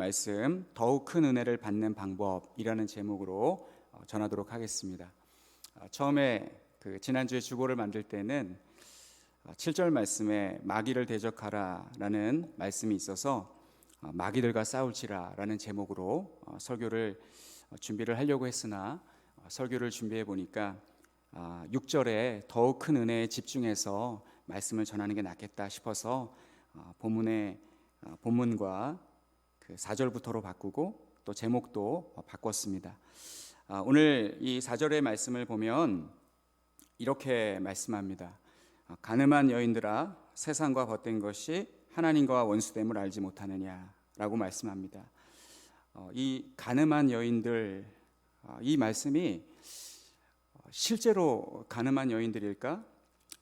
말씀 더욱 큰 은혜를 받는 방법이라는 제목으로 전하도록 하겠습니다. 처음에 지난주에 주보를 만들 때는 7절 말씀에 마귀를 대적하라라는 말씀이 있어서 마귀들과 싸울지라라는 제목으로 설교를 준비를 하려고 했으나 설교를 준비해 보니까 6절에 더욱 큰 은혜에 집중해서 말씀을 전하는 게 낫겠다 싶어서 본문과 4절부터로 바꾸고 또 제목도 바꿨습니다. 오늘 이 4절의 말씀을 보면 이렇게 말씀합니다. 가늠한 여인들아, 세상과 벗된 것이 하나님과 원수됨을 알지 못하느냐라고 말씀합니다. 이 가늠한 여인들, 이 말씀이 실제로 가늠한 여인들일까?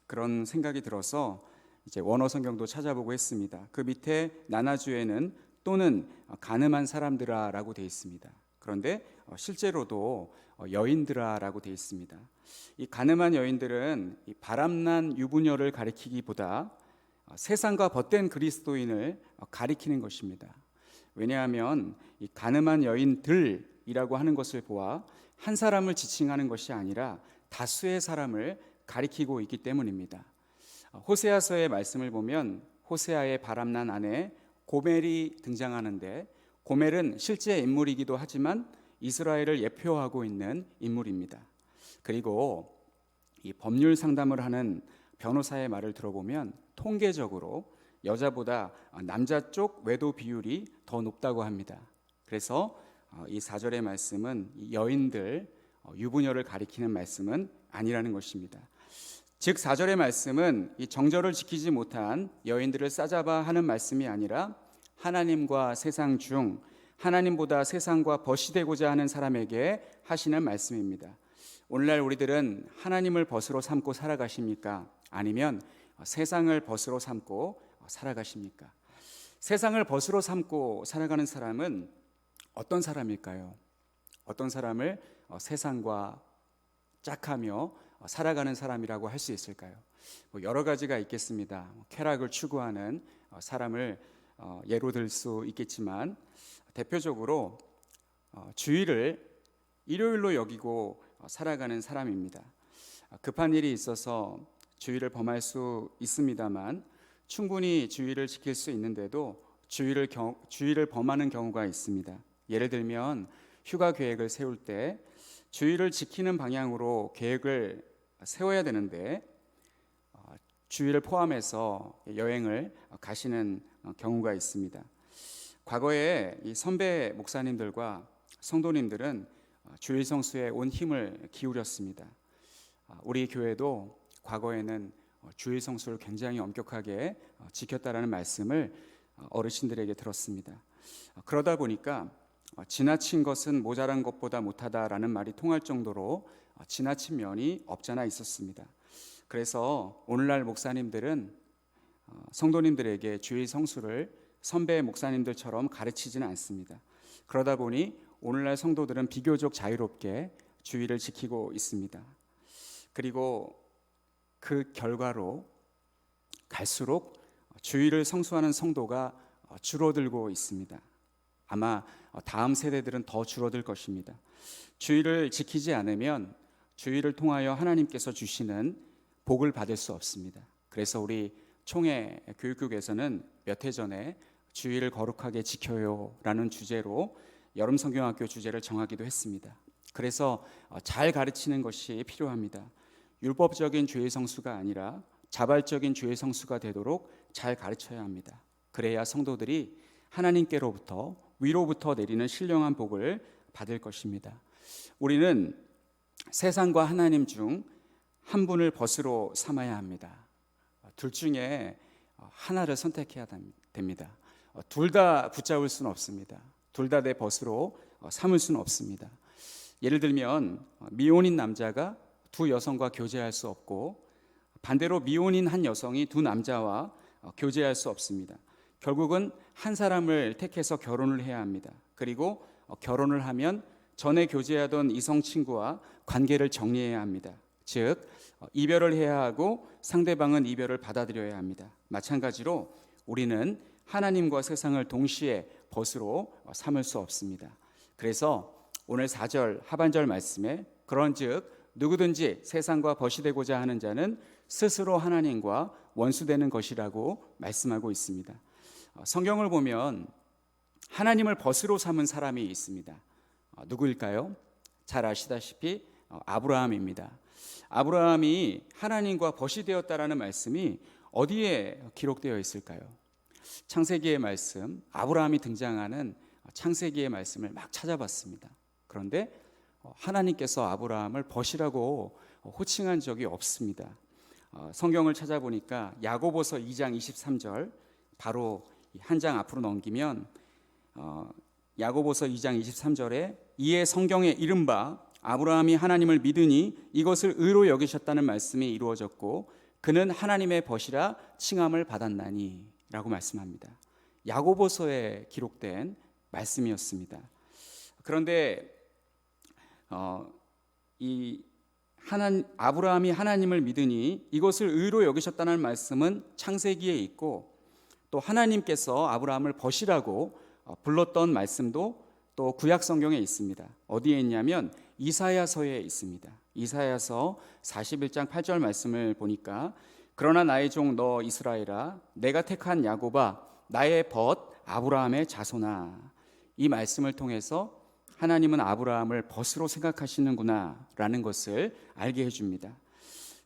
그런 생각이 들어서 이제 원어 성경도 찾아보고 했습니다. 그 밑에 나나주에는 또는 가늠한 사람들아라고 되어 있습니다. 그런데 실제로도 여인들아라고 되어 있습니다. 이 가늠한 여인들은 이 바람난 유부녀를 가리키기보다 세상과 벗된 그리스도인을 가리키는 것입니다. 왜냐하면 이 가늠한 여인들이라고 하는 것을 보아 한 사람을 지칭하는 것이 아니라 다수의 사람을 가리키고 있기 때문입니다. 호세아서의 말씀을 보면 호세아의 바람난 아내 고멜이 등장하는데, 고멜은 실제 인물이기도 하지만 이스라엘을 예표하고 있는 인물입니다. 그리고 이 법률 상담을 하는 변호사의 말을 들어보면 통계적으로 여자보다 남자 쪽 외도 비율이 더 높다고 합니다. 그래서 이 4절의 말씀은 여인들, 유부녀를 가리키는 말씀은 아니라는 것입니다. 즉 4절의 말씀은 이 정절을 지키지 못한 여인들을 싸잡아 하는 말씀이 아니라 하나님과 세상 중 하나님보다 세상과 벗이 되고자 하는 사람에게 하시는 말씀입니다. 오늘날 우리들은 하나님을 벗으로 삼고 살아가십니까? 아니면 세상을 벗으로 삼고 살아가십니까? 세상을 벗으로 삼고 살아가는 사람은 어떤 사람일까요? 어떤 사람을 세상과 짝하며 살아가는 사람이라고 할 수 있을까요? 여러 가지가 있겠습니다. 쾌락을 추구하는 사람을 예로 들 수 있겠지만 대표적으로 주일을 일요일로 여기고 살아가는 사람입니다. 급한 일이 있어서 주일을 범할 수 있습니다만 충분히 주일을 지킬 수 있는데도 주일을 범하는 경우가 있습니다. 예를 들면 휴가 계획을 세울 때 주일을 지키는 방향으로 계획을 세워야 되는데 주일을 포함해서 여행을 가시는 경우가 있습니다. 과거에 이 선배 목사님들과 성도님들은 주일 성수에 온 힘을 기울였습니다. 우리 교회도 과거에는 주일 성수를 굉장히 엄격하게 지켰다라는 말씀을 어르신들에게 들었습니다. 그러다 보니까 지나친 것은 모자란 것보다 못하다라는 말이 통할 정도로 지나친 면이 없잖아 있었습니다. 그래서 오늘날 목사님들은 성도님들에게 주일 성수를 선배 목사님들처럼 가르치지는 않습니다. 그러다 보니 오늘날 성도들은 비교적 자유롭게 주일을 지키고 있습니다. 그리고 그 결과로 갈수록 주일을 성수하는 성도가 줄어들고 있습니다. 아마 다음 세대들은 더 줄어들 것입니다. 주일을 지키지 않으면 주일을 통하여 하나님께서 주시는 복을 받을 수 없습니다. 그래서 우리 총회 교육국에서는 몇 해 전에 주일을 거룩하게 지켜요 라는 주제로 여름 성경학교 주제를 정하기도 했습니다. 그래서 잘 가르치는 것이 필요합니다. 율법적인 주일 성수가 아니라 자발적인 주일 성수가 되도록 잘 가르쳐야 합니다. 그래야 성도들이 하나님께로부터 위로부터 내리는 신령한 복을 받을 것입니다. 우리는 세상과 하나님 중 한 분을 벗으로 삼아야 합니다. 둘 중에 하나를 선택해야 됩니다. 둘 다 붙잡을 수는 없습니다. 둘 다 내 벗으로 삼을 수는 없습니다. 예를 들면 미혼인 남자가 두 여성과 교제할 수 없고 반대로 미혼인 한 여성이 두 남자와 교제할 수 없습니다. 결국은 한 사람을 택해서 결혼을 해야 합니다. 그리고 결혼을 하면 전에 교제하던 이성 친구와 관계를 정리해야 합니다. 즉 이별을 해야 하고 상대방은 이별을 받아들여야 합니다. 마찬가지로 우리는 하나님과 세상을 동시에 벗으로 삼을 수 없습니다. 그래서 오늘 4절 하반절 말씀에 그런즉 누구든지 세상과 벗이 되고자 하는 자는 스스로 하나님과 원수되는 것이라고 말씀하고 있습니다. 성경을 보면 하나님을 벗으로 삼은 사람이 있습니다. 누구일까요? 잘 아시다시피 아브라함입니다. 아브라함이 하나님과 벗이 되었다라는 말씀이 어디에 기록되어 있을까요? 창세기의 말씀, 아브라함이 등장하는 창세기의 말씀을 막 찾아봤습니다. 그런데 하나님께서 아브라함을 벗이라고 호칭한 적이 없습니다. 성경을 찾아보니까 야고보서 2장 23절 바로 한 장 앞으로 넘기면 야고보서 2장 23절에 이에 성경에 이른바 아브라함이 하나님을 믿으니 이것을 의로 여기셨다는 말씀이 이루어졌고 그는 하나님의 벗이라 칭함을 받았나니 라고 말씀합니다. 야고보서에 기록된 말씀이었습니다. 그런데 아브라함이 하나님을 믿으니 이것을 의로 여기셨다는 말씀은 창세기에 있고 또 하나님께서 아브라함을 벗이라고 불렀던 말씀도 또 구약 성경에 있습니다. 어디에 있냐면 이사야서에 있습니다. 이사야서 41장 8절 말씀을 보니까 그러나 나의 종 너 이스라엘아 내가 택한 야곱아 나의 벗 아브라함의 자손아, 이 말씀을 통해서 하나님은 아브라함을 벗으로 생각하시는구나 라는 것을 알게 해줍니다.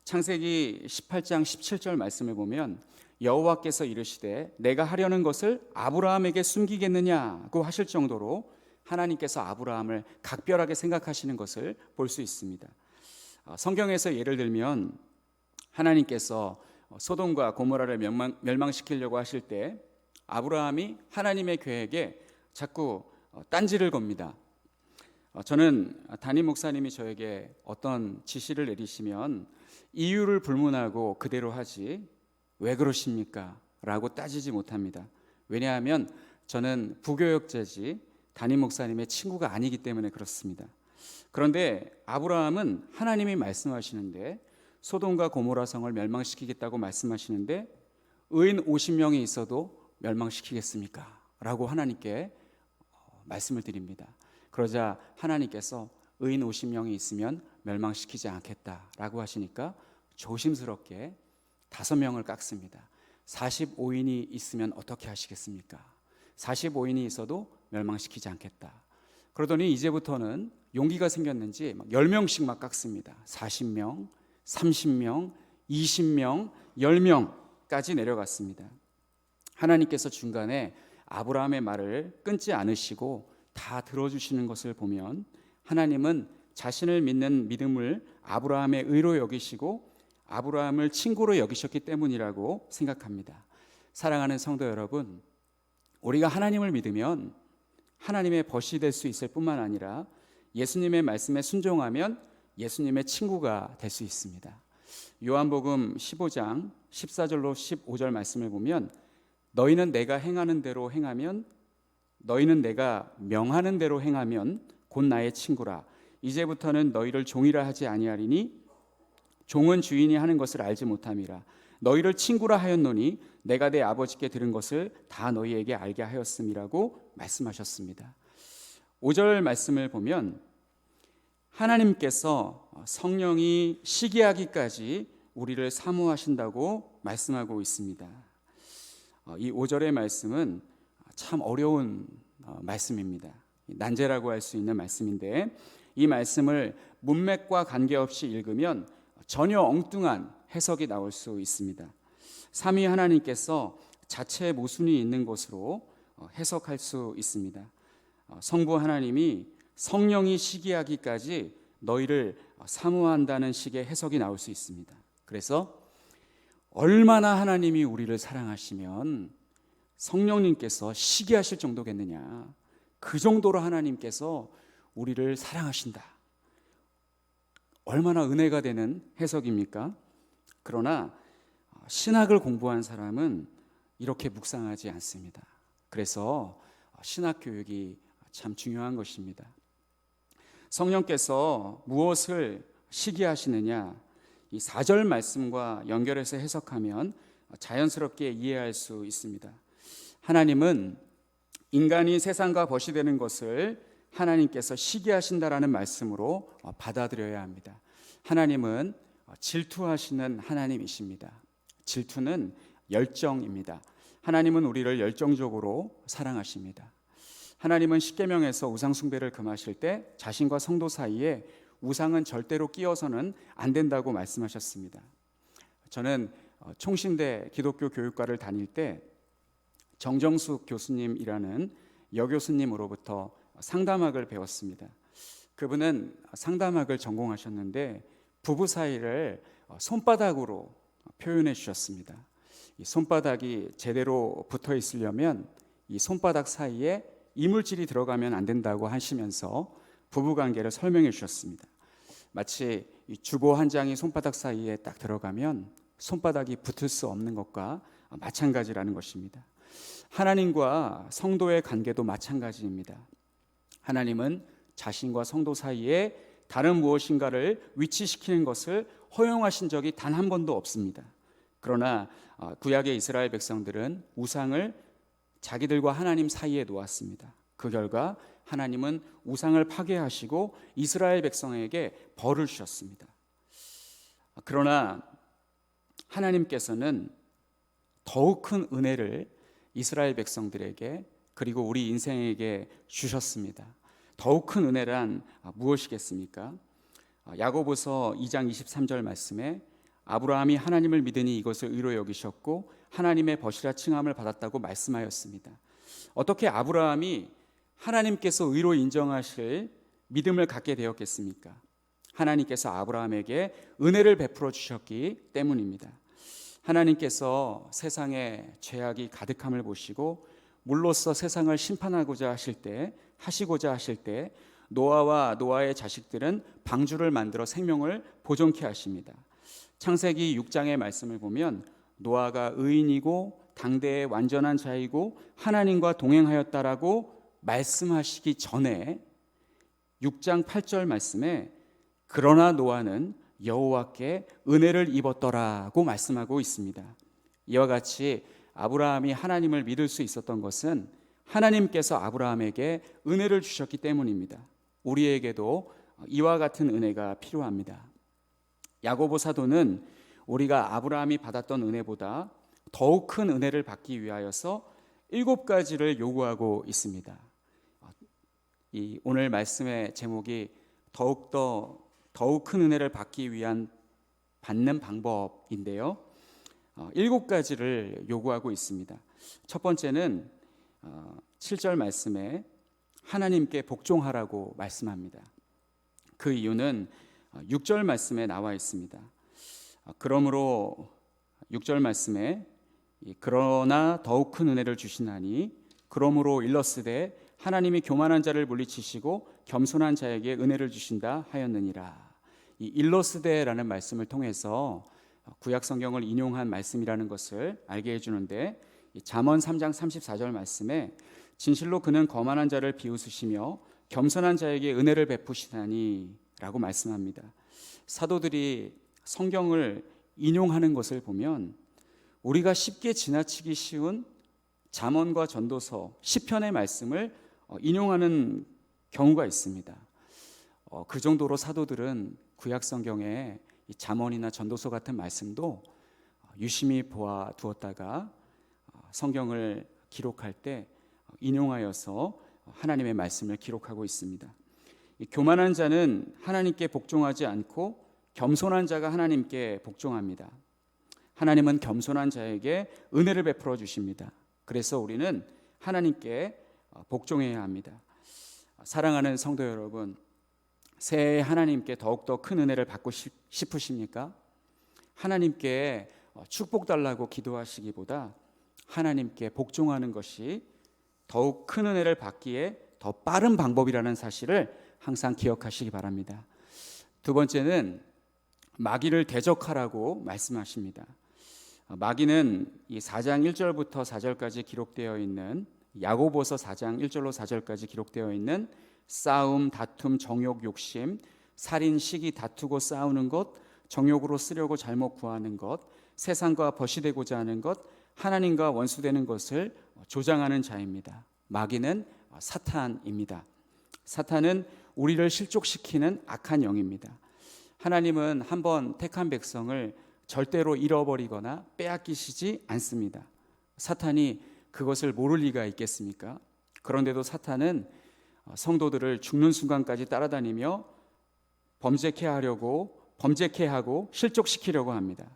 창세기 18장 17절 말씀을 보면 여호와께서 이르시되 내가 하려는 것을 아브라함에게 숨기겠느냐고 하실 정도로 하나님께서 아브라함을 각별하게 생각하시는 것을 볼 수 있습니다. 성경에서 예를 들면 하나님께서 소돔과 고모라를 멸망시키려고 하실 때 아브라함이 하나님의 계획에 자꾸 딴지를 겁니다. 저는 담임 목사님이 저에게 어떤 지시를 내리시면 이유를 불문하고 그대로 하지 왜 그러십니까? 라고 따지지 못합니다. 왜냐하면 저는 부교역자지 담임 목사님의 친구가 아니기 때문에 그렇습니다. 그런데 아브라함은 하나님이 말씀하시는데 소돔과 고모라 성을 멸망시키겠다고 말씀하시는데 의인 50명이 있어도 멸망시키겠습니까? 라고 하나님께 말씀을 드립니다. 그러자 하나님께서 의인 50명이 있으면 멸망시키지 않겠다라고 하시니까 조심스럽게 5명을 깎습니다. 45인이 있으면 어떻게 하시겠습니까? 45인이 있어도 멸망시키지 않겠다. 그러더니 이제부터는 용기가 생겼는지 10명씩 막 깎습니다. 40명, 30명, 20명, 10명까지 내려갔습니다. 하나님께서 중간에 아브라함의 말을 끊지 않으시고 다 들어주시는 것을 보면 하나님은 자신을 믿는 믿음을 아브라함의 의로 여기시고 아브라함을 친구로 여기셨기 때문이라고 생각합니다. 사랑하는 성도 여러분, 우리가 하나님을 믿으면 하나님의 벗이 될 수 있을 뿐만 아니라 예수님의 말씀에 순종하면 예수님의 친구가 될 수 있습니다. 요한복음 15장 14절로 15절 말씀을 보면 너희는 내가 행하는 대로 행하면 너희는 내가 명하는 대로 행하면 곧 나의 친구라. 이제부터는 너희를 종이라 하지 아니하리니 종은 주인이 하는 것을 알지 못함이라. 너희를 친구라 하였노니 내가 내 아버지께 들은 것을 다 너희에게 알게 하였음이라고 말씀하셨습니다. 5절 말씀을 보면 하나님께서 성령이 시기하기까지 우리를 사모하신다고 말씀하고 있습니다. 이 5절의 말씀은 참 어려운 말씀입니다. 난제라고 할 수 있는 말씀인데 이 말씀을 문맥과 관계없이 읽으면 전혀 엉뚱한 해석이 나올 수 있습니다. 삼위 하나님께서 자체 모순이 있는 것으로 해석할 수 있습니다. 성부 하나님이 성령이 시기하기까지 너희를 사모한다는 식의 해석이 나올 수 있습니다. 그래서 얼마나 하나님이 우리를 사랑하시면 성령님께서 시기하실 정도겠느냐, 그 정도로 하나님께서 우리를 사랑하신다. 얼마나 은혜가 되는 해석입니까? 그러나 신학을 공부한 사람은 이렇게 묵상하지 않습니다. 그래서 신학 교육이 참 중요한 것입니다. 성령께서 무엇을 시기하시느냐, 이 4절 말씀과 연결해서 해석하면 자연스럽게 이해할 수 있습니다. 하나님은 인간이 세상과 벗이 되는 것을 하나님께서 시기하신다라는 말씀으로 받아들여야 합니다. 하나님은 질투하시는 하나님이십니다. 질투는 열정입니다. 하나님은 우리를 열정적으로 사랑하십니다. 하나님은 십계명에서 우상 숭배를 금하실 때 자신과 성도 사이에 우상은 절대로 끼어서는 안 된다고 말씀하셨습니다. 저는 총신대 기독교 교육과를 다닐 때 정정숙 교수님이라는 여교수님으로부터 상담학을 배웠습니다. 그분은 상담학을 전공하셨는데 부부 사이를 손바닥으로 표현해 주셨습니다. 이 손바닥이 제대로 붙어 있으려면 이 손바닥 사이에 이물질이 들어가면 안 된다고 하시면서 부부 관계를 설명해 주셨습니다. 마치 이 주보 한 장이 손바닥 사이에 딱 들어가면 손바닥이 붙을 수 없는 것과 마찬가지라는 것입니다. 하나님과 성도의 관계도 마찬가지입니다. 하나님은 자신과 성도 사이에 다른 무엇인가를 위치시키는 것을 허용하신 적이 단 한 번도 없습니다. 그러나 구약의 이스라엘 백성들은 우상을 자기들과 하나님 사이에 놓았습니다. 그 결과 하나님은 우상을 파괴하시고 이스라엘 백성에게 벌을 주셨습니다. 그러나 하나님께서는 더욱 큰 은혜를 이스라엘 백성들에게 그리고 우리 인생에게 주셨습니다. 더욱 큰 은혜란 무엇이겠습니까? 야고보서 2장 23절 말씀에 아브라함이 하나님을 믿으니 이것을 의로 여기셨고 하나님의 벗이라 칭함을 받았다고 말씀하였습니다. 어떻게 아브라함이 하나님께서 의로 인정하실 믿음을 갖게 되었겠습니까? 하나님께서 아브라함에게 은혜를 베풀어 주셨기 때문입니다. 하나님께서 세상에 죄악이 가득함을 보시고 물로써 세상을 심판하고자 하시고자 하실 때 노아와 노아의 자식들은 방주를 만들어 생명을 보존케 하십니다. 창세기 6장의 말씀을 보면 노아가 의인이고 당대의 완전한 자이고 하나님과 동행하였다라고 말씀하시기 전에 6장 8절 말씀에 그러나 노아는 여호와께 은혜를 입었더라고 말씀하고 있습니다. 이와 같이 아브라함이 하나님을 믿을 수 있었던 것은 하나님께서 아브라함에게 은혜를 주셨기 때문입니다. 우리에게도 이와 같은 은혜가 필요합니다. 야고보 사도는 우리가 아브라함이 받았던 은혜보다 더욱 큰 은혜를 받기 위하여서 7가지를 요구하고 있습니다. 이 오늘 말씀의 제목이 더욱 큰 은혜를 받기 위한 받는 방법인데요. 7가지를 요구하고 있습니다. 첫 번째는 7절 말씀에 하나님께 복종하라고 말씀합니다. 그 이유는 6절 말씀에 나와 있습니다. 그러므로 6절 말씀에 그러나 더욱 큰 은혜를 주시나니 그러므로 일러스되 하나님이 교만한 자를 물리치시고 겸손한 자에게 은혜를 주신다 하였느니라. 이 일러스데라는 말씀을 통해서 구약 성경을 인용한 말씀이라는 것을 알게 해주는데 잠언 3장 34절 말씀에 진실로 그는 거만한 자를 비웃으시며 겸손한 자에게 은혜를 베푸시다니 라고 말씀합니다. 사도들이 성경을 인용하는 것을 보면 우리가 쉽게 지나치기 쉬운 잠언과 전도서 시편의 말씀을 인용하는 경우가 있습니다. 그 정도로 사도들은 구약 성경에 잠언이나 전도서 같은 말씀도 유심히 보아 두었다가 성경을 기록할 때 인용하여서 하나님의 말씀을 기록하고 있습니다. 교만한 자는 하나님께 복종하지 않고 겸손한 자가 하나님께 복종합니다. 하나님은 겸손한 자에게 은혜를 베풀어 주십니다. 그래서 우리는 하나님께 복종해야 합니다. 사랑하는 성도 여러분, 새해 하나님께 더욱더 큰 은혜를 받고 싶으십니까? 하나님께 축복 달라고 기도하시기보다 하나님께 복종하는 것이 더욱 큰 은혜를 받기에 더 빠른 방법이라는 사실을 항상 기억하시기 바랍니다. 두 번째는 마귀를 대적하라고 말씀하십니다. 마귀는 이 4장 1절부터 4절까지 기록되어 있는 야고보서 4장 1절로 4절까지 기록되어 있는 싸움, 다툼, 정욕, 욕심, 살인, 시기, 다투고 싸우는 것, 정욕으로 쓰려고 잘못 구하는 것, 세상과 벗이 되고자 하는 것, 하나님과 원수되는 것을 조장하는 자입니다. 마귀는 사탄입니다. 사탄은 우리를 실족시키는 악한 영입니다. 하나님은 한번 택한 백성을 절대로 잃어버리거나 빼앗기시지 않습니다. 사탄이 그것을 모를 리가 있겠습니까? 그런데도 사탄은 성도들을 죽는 순간까지 따라다니며 범죄케 하고 실족시키려고 합니다.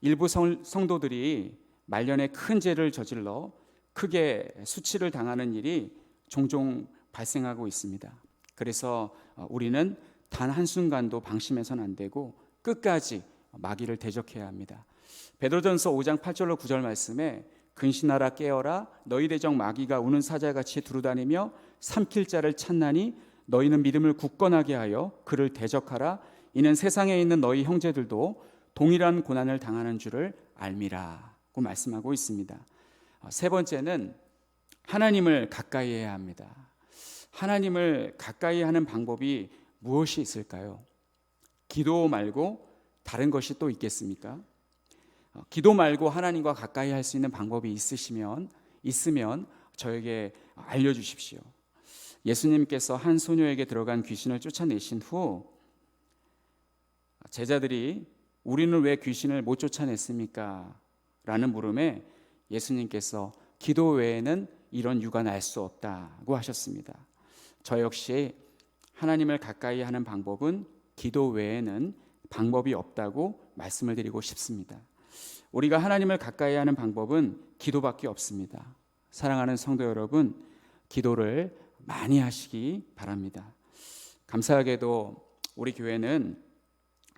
일부 성도들이 말년에 큰 죄를 저질러 크게 수치를 당하는 일이 종종 발생하고 있습니다. 그래서 우리는 단 한순간도 방심해서는 안 되고 끝까지 마귀를 대적해야 합니다. 베드로전서 5장 8절로 9절 말씀에 근신하라 깨어라 너희 대적 마귀가 우는 사자같이 두루다니며 삼킬 자를 찾나니 너희는 믿음을 굳건하게 하여 그를 대적하라. 이는 세상에 있는 너희 형제들도 동일한 고난을 당하는 줄을 알미라고 말씀하고 있습니다. 세 번째는 하나님을 가까이 해야 합니다. 하나님을 가까이 하는 방법이 무엇이 있을까요? 기도 말고 다른 것이 또 있겠습니까? 기도 말고 하나님과 가까이 할 수 있는 방법이 있으면 저에게 알려주십시오. 예수님께서 한 소녀에게 들어간 귀신을 쫓아내신 후 제자들이 우리는 왜 귀신을 못 쫓아냈습니까? 라는 물음에 예수님께서 기도 외에는 이런 유가 날 수 없다고 하셨습니다. 저 역시 하나님을 가까이 하는 방법은 기도 외에는 방법이 없다고 말씀을 드리고 싶습니다. 우리가 하나님을 가까이 하는 방법은 기도밖에 없습니다. 사랑하는 성도 여러분, 기도를 많이 하시기 바랍니다. 감사하게도 우리 교회는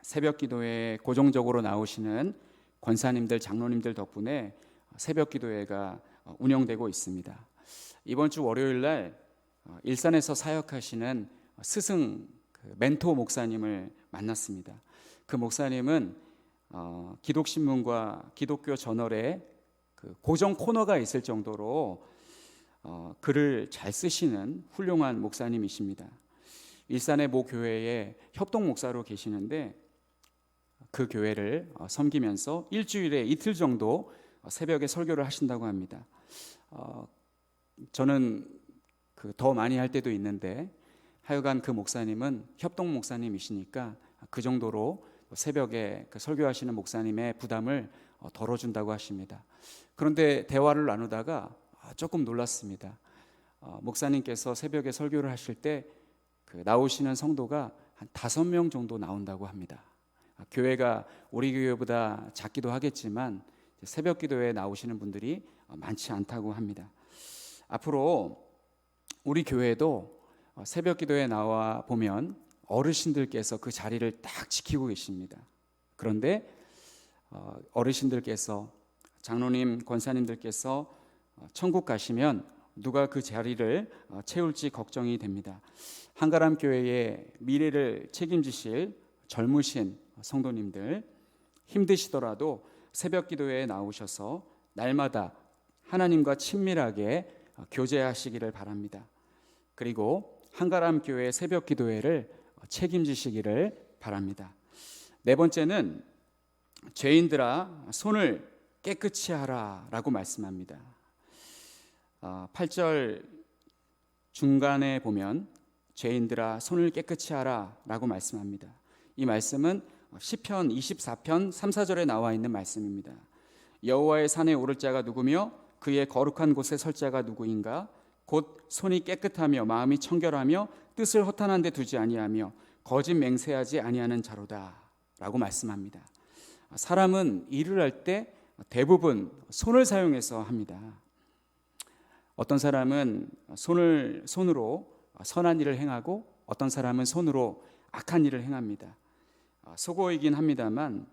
새벽 기도회에 고정적으로 나오시는 권사님들, 장로님들 덕분에 새벽 기도회가 운영되고 있습니다. 이번 주 월요일 날 일산에서 사역하시는 스승 멘토 목사님을 만났습니다. 그 목사님은 기독신문과 기독교 저널에 고정 코너가 있을 정도로 글을 잘 쓰시는 훌륭한 목사님이십니다. 일산의 모 교회에 협동 목사로 계시는데 그 교회를 섬기면서 일주일에 이틀 정도 새벽에 설교를 하신다고 합니다. 저는 더 많이 할 때도 있는데 하여간 그 목사님은 협동 목사님이시니까 그 정도로 새벽에 설교하시는 목사님의 부담을 덜어준다고 하십니다. 그런데 대화를 나누다가 조금 놀랐습니다. 목사님께서 새벽에 설교를 하실 때 나오시는 성도가 한 5명 정도 나온다고 합니다. 교회가 우리 교회보다 작기도 하겠지만 새벽 기도에 나오시는 분들이 많지 않다고 합니다. 앞으로 우리 교회도 새벽 기도에 나와 보면 어르신들께서 그 자리를 딱 지키고 계십니다. 그런데 어르신들께서, 장로님, 권사님들께서 천국 가시면 누가 그 자리를 채울지 걱정이 됩니다. 한가람 교회의 미래를 책임지실 젊으신 성도님들, 힘드시더라도 새벽 기도회에 나오셔서 날마다 하나님과 친밀하게 교제하시기를 바랍니다. 그리고 한가람 교회 새벽 기도회를 책임지시기를 바랍니다. 네 번째는 죄인들아 손을 깨끗이 하라 라고 말씀합니다. 8절 중간에 보면 죄인들아 손을 깨끗이 하라 라고 말씀합니다. 이 말씀은 시편 24편 3, 4절에 나와 있는 말씀입니다. 여호와의 산에 오를 자가 누구며 그의 거룩한 곳에 설 자가 누구인가? 곧 손이 깨끗하며 마음이 청결하며 뜻을 허탄한 데 두지 아니하며 거짓 맹세하지 아니하는 자로다 라고 말씀합니다. 사람은 일을 할 때 대부분 손을 사용해서 합니다. 어떤 사람은 손으로 선한 일을 행하고 어떤 사람은 손으로 악한 일을 행합니다. 속어이긴 합니다만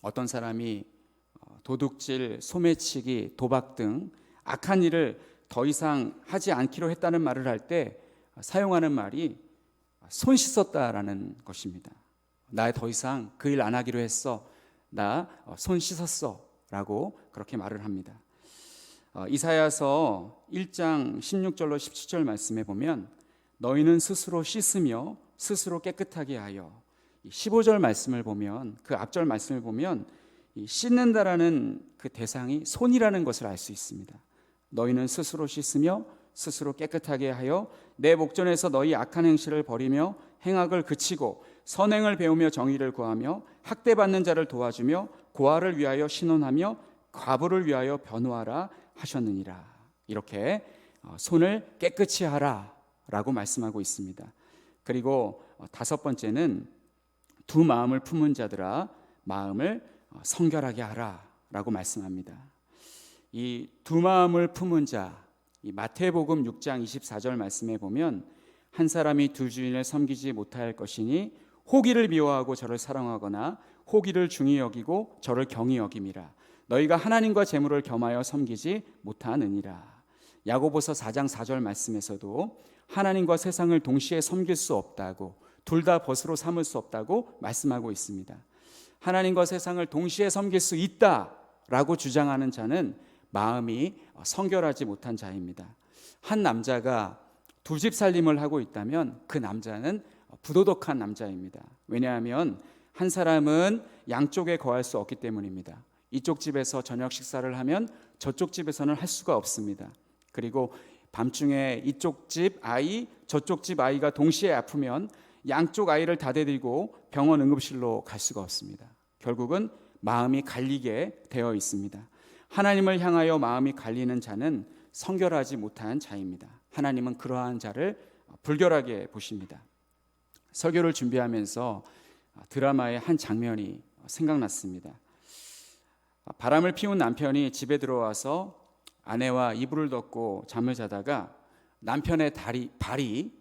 어떤 사람이 도둑질, 소매치기, 도박 등 악한 일을 더 이상 하지 않기로 했다는 말을 할 때 사용하는 말이 손 씻었다라는 것입니다. 나 더 이상 그 일 안 하기로 했어. 나 손 씻었어 라고 그렇게 말을 합니다. 이사야서 1장 16절로 17절 말씀에 보면 너희는 스스로 씻으며 스스로 깨끗하게 하여, 15절 말씀을 보면, 그 앞절 말씀을 보면 이 씻는다라는 그 대상이 손이라는 것을 알 수 있습니다. 너희는 스스로 씻으며 스스로 깨끗하게 하여 내 목전에서 너희 악한 행실을 버리며 행악을 그치고 선행을 배우며 정의를 구하며 학대받는 자를 도와주며 고아를 위하여 신원하며 과부를 위하여 변호하라 하셨느니라. 이렇게 손을 깨끗이 하라 라고 말씀하고 있습니다. 그리고 다섯 번째는 두 마음을 품은 자들아 마음을 성결하게 하라 라고 말씀합니다. 이 두 마음을 품은 자, 이 마태복음 6장 24절 말씀에 보면 한 사람이 두 주인을 섬기지 못할 것이니 호기를 미워하고 저를 사랑하거나 호기를 중히 여기고 저를 경히 여김이라. 너희가 하나님과 재물을 겸하여 섬기지 못하느니라. 야고보서 4장 4절 말씀에서도 하나님과 세상을 동시에 섬길 수 없다고, 둘 다 벗으로 삼을 수 없다고 말씀하고 있습니다. 하나님과 세상을 동시에 섬길 수 있다라고 주장하는 자는 마음이 성결하지 못한 자입니다. 한 남자가 두 집 살림을 하고 있다면 그 남자는 부도덕한 남자입니다. 왜냐하면 한 사람은 양쪽에 거할 수 없기 때문입니다. 이쪽 집에서 저녁 식사를 하면 저쪽 집에서는 할 수가 없습니다. 그리고 밤중에 이쪽 집 아이, 저쪽 집 아이가 동시에 아프면 양쪽 아이를 다 데리고 병원 응급실로 갈 수가 없습니다. 결국은 마음이 갈리게 되어 있습니다. 하나님을 향하여 마음이 갈리는 자는 성결하지 못한 자입니다. 하나님은 그러한 자를 불결하게 보십니다. 설교를 준비하면서 드라마의 한 장면이 생각났습니다. 바람을 피운 남편이 집에 들어와서 아내와 이불을 덮고 잠을 자다가 남편의 발이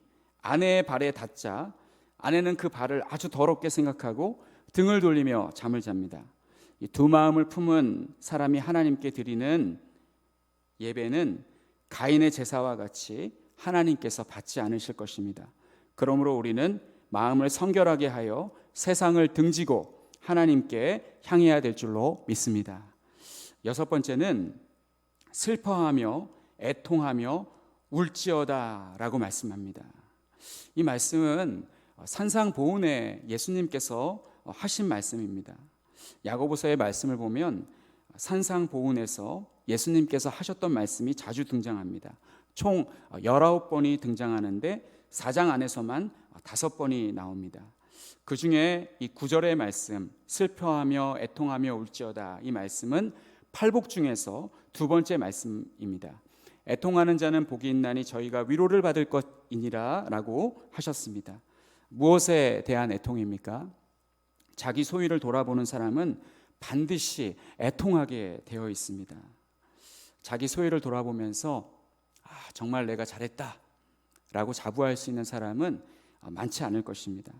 아내의 발에 닿자 아내는 그 발을 아주 더럽게 생각하고 등을 돌리며 잠을 잡니다. 이 두 마음을 품은 사람이 하나님께 드리는 예배는 가인의 제사와 같이 하나님께서 받지 않으실 것입니다. 그러므로 우리는 마음을 성결하게 하여 세상을 등지고 하나님께 향해야 될 줄로 믿습니다. 여섯 번째는 슬퍼하며 애통하며 울지어다 라고 말씀합니다. 이 말씀은 산상보훈에 예수님께서 하신 말씀입니다. 야고보서의 말씀을 보면 산상보훈에서 예수님께서 하셨던 말씀이 자주 등장합니다. 총 19번이 등장하는데 4장 안에서만 5번이 나옵니다. 그 중에 이 9절의 말씀 슬퍼하며 애통하며 울지어다, 이 말씀은 팔복 중에서 두 번째 말씀입니다. 애통하는 자는 복이 있나니 저희가 위로를 받을 것이니라 라고 하셨습니다. 무엇에 대한 애통입니까? 자기 소유를 돌아보는 사람은 반드시 애통하게 되어 있습니다. 자기 소유를 돌아보면서 정말 내가 잘했다 라고 자부할 수 있는 사람은 많지 않을 것입니다.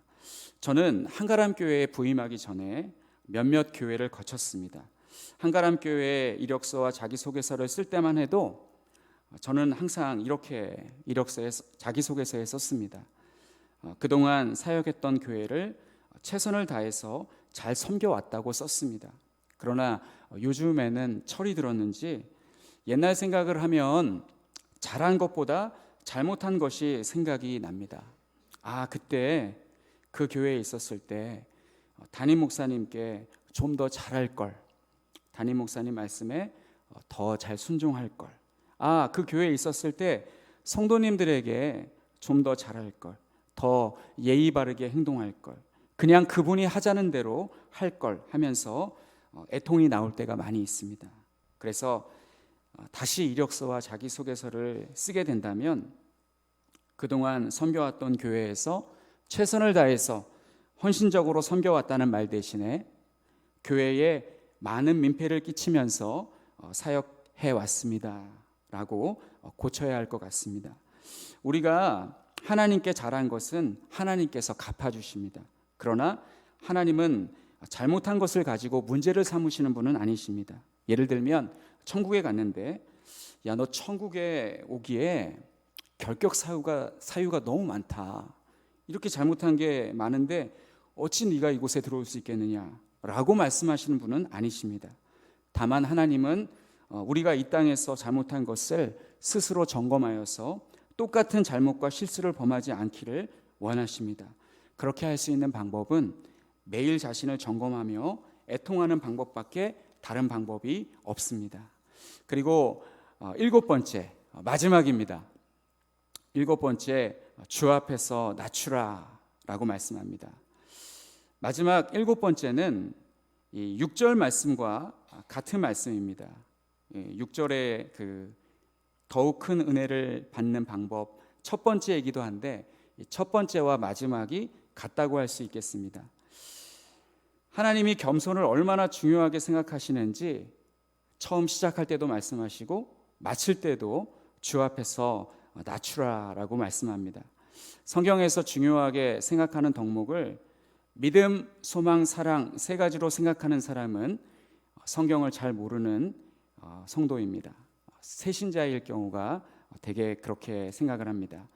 저는 한가람교회에 부임하기 전에 몇몇 교회를 거쳤습니다. 한가람교회 이력서와 자기소개서를 쓸 때만 해도 저는 항상 이렇게 자기소개서에 썼습니다. 그동안 사역했던 교회를 최선을 다해서 잘 섬겨왔다고 썼습니다. 그러나 요즘에는 철이 들었는지 옛날 생각을 하면 잘한 것보다 잘못한 것이 생각이 납니다. 그때 그 교회에 있었을 때 담임 목사님께 좀 더 잘할 걸, 담임 목사님 말씀에 더 잘 순종할 걸, 그 교회에 있었을 때 성도님들에게 좀 더 잘할 걸, 더 예의 바르게 행동할 걸, 그냥 그분이 하자는 대로 할 걸 하면서 애통이 나올 때가 많이 있습니다. 그래서 다시 이력서와 자기소개서를 쓰게 된다면 그동안 섬겨왔던 교회에서 최선을 다해서 헌신적으로 섬겨왔다는 말 대신에 교회에 많은 민폐를 끼치면서 사역해 왔습니다 라고 고쳐야 할 것 같습니다. 우리가 하나님께 잘한 것은 하나님께서 갚아주십니다. 그러나 하나님은 잘못한 것을 가지고 문제를 삼으시는 분은 아니십니다. 예를 들면 천국에 갔는데 너 천국에 오기에 결격 사유가 너무 많다, 이렇게 잘못한 게 많은데 어찌 네가 이곳에 들어올 수 있겠느냐 라고 말씀하시는 분은 아니십니다. 다만 하나님은 우리가 이 땅에서 잘못한 것을 스스로 점검하여서 똑같은 잘못과 실수를 범하지 않기를 원하십니다. 그렇게 할 수 있는 방법은 매일 자신을 점검하며 애통하는 방법밖에 다른 방법이 없습니다. 그리고 일곱 번째, 마지막입니다. 7번째, 주 앞에서 낮추라 라고 말씀합니다. 마지막 7번째는 이 6절 말씀과 같은 말씀입니다. 6절에 그 더욱 큰 은혜를 받는 방법, 첫 번째이기도 한데 첫 번째와 마지막이 같다고 할 수 있겠습니다. 하나님이 겸손을 얼마나 중요하게 생각하시는지 처음 시작할 때도 말씀하시고 마칠 때도 주 앞에서 낮추라라고 말씀합니다. 성경에서 중요하게 생각하는 덕목을 믿음, 소망, 사랑 세 가지로 생각하는 사람은 성경을 잘 모르는 성도입니다. 새신자일 경우가 되게 그렇게 생각을 합니다.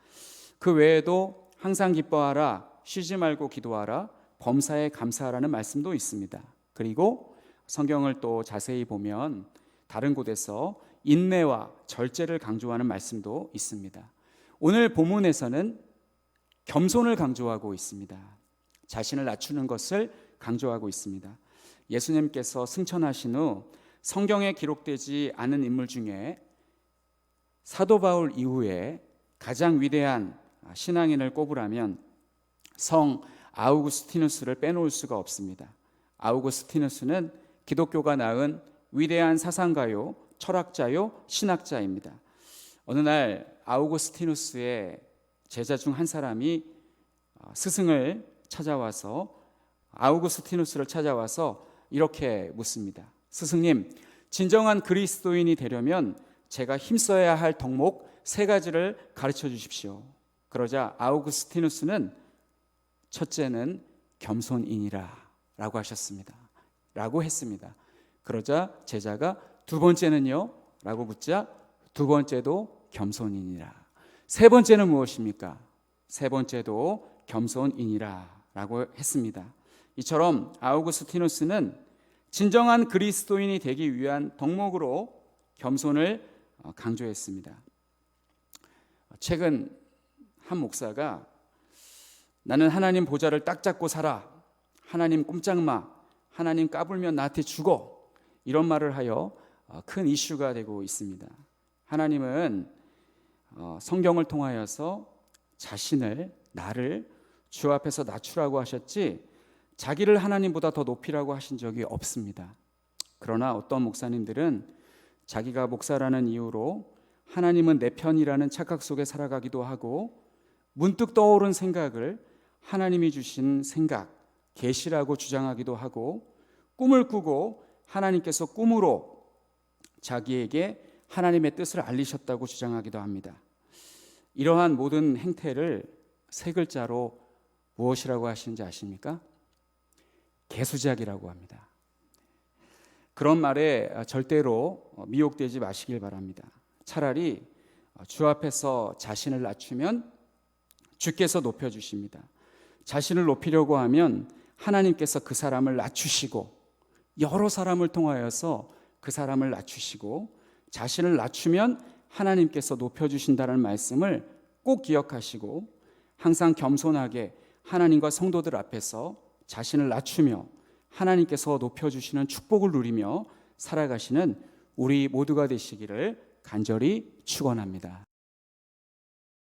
그 외에도 항상 기뻐하라, 쉬지 말고 기도하라, 범사에 감사하라는 말씀도 있습니다. 그리고 성경을 또 자세히 보면 다른 곳에서 인내와 절제를 강조하는 말씀도 있습니다. 오늘 본문에서는 겸손을 강조하고 있습니다. 자신을 낮추는 것을 강조하고 있습니다. 예수님께서 승천하신 후 성경에 기록되지 않은 인물 중에 사도 바울 이후에 가장 위대한 신앙인을 꼽으라면 성 아우구스티누스를 빼놓을 수가 없습니다. 아우구스티누스는 기독교가 낳은 위대한 사상가요, 철학자요, 신학자입니다. 어느 날 아우구스티누스의 제자 중 한 사람이 스승을 찾아와서 아우구스티누스를 찾아와서 이렇게 묻습니다. 스승님, 진정한 그리스도인이 되려면 제가 힘써야 할 덕목 3가지를 가르쳐 주십시오. 그러자 아우구스티누스는 첫째는 겸손이니라 라고 하셨습니다. 라고 했습니다. 그러자 제자가 2번째는요? 라고 묻자 2번째도 겸손이니라. 3번째는 무엇입니까? 3번째도 겸손이니라 라고 했습니다. 이처럼 아우구스티누스는 진정한 그리스도인이 되기 위한 덕목으로 겸손을 강조했습니다. 최근 한 목사가 나는 하나님 보좌를 딱 잡고 살아, 하나님 꼼짝마, 하나님 까불면 나한테 죽어, 이런 말을 하여 큰 이슈가 되고 있습니다. 하나님은 성경을 통하여서 자신을, 나를 주 앞에서 낮추라고 하셨지 자기를 하나님보다 더 높이라고 하신 적이 없습니다. 그러나 어떤 목사님들은 자기가 목사라는 이유로 하나님은 내 편이라는 착각 속에 살아가기도 하고 문득 떠오른 생각을 하나님이 주신 생각, 계시라고 주장하기도 하고 꿈을 꾸고 하나님께서 꿈으로 자기에게 하나님의 뜻을 알리셨다고 주장하기도 합니다. 이러한 모든 행태를 3글자로 무엇이라고 하시는지 아십니까? 개수작이라고 합니다. 그런 말에 절대로 미혹되지 마시길 바랍니다. 차라리 주 앞에서 자신을 낮추면 주께서 높여주십니다. 자신을 높이려고 하면 하나님께서 그 사람을 낮추시고 여러 사람을 통하여서 그 사람을 낮추시고 자신을 낮추면 하나님께서 높여주신다는 말씀을 꼭 기억하시고 항상 겸손하게 하나님과 성도들 앞에서 자신을 낮추며 하나님께서 높여주시는 축복을 누리며 살아가시는 우리 모두가 되시기를 간절히 축원합니다.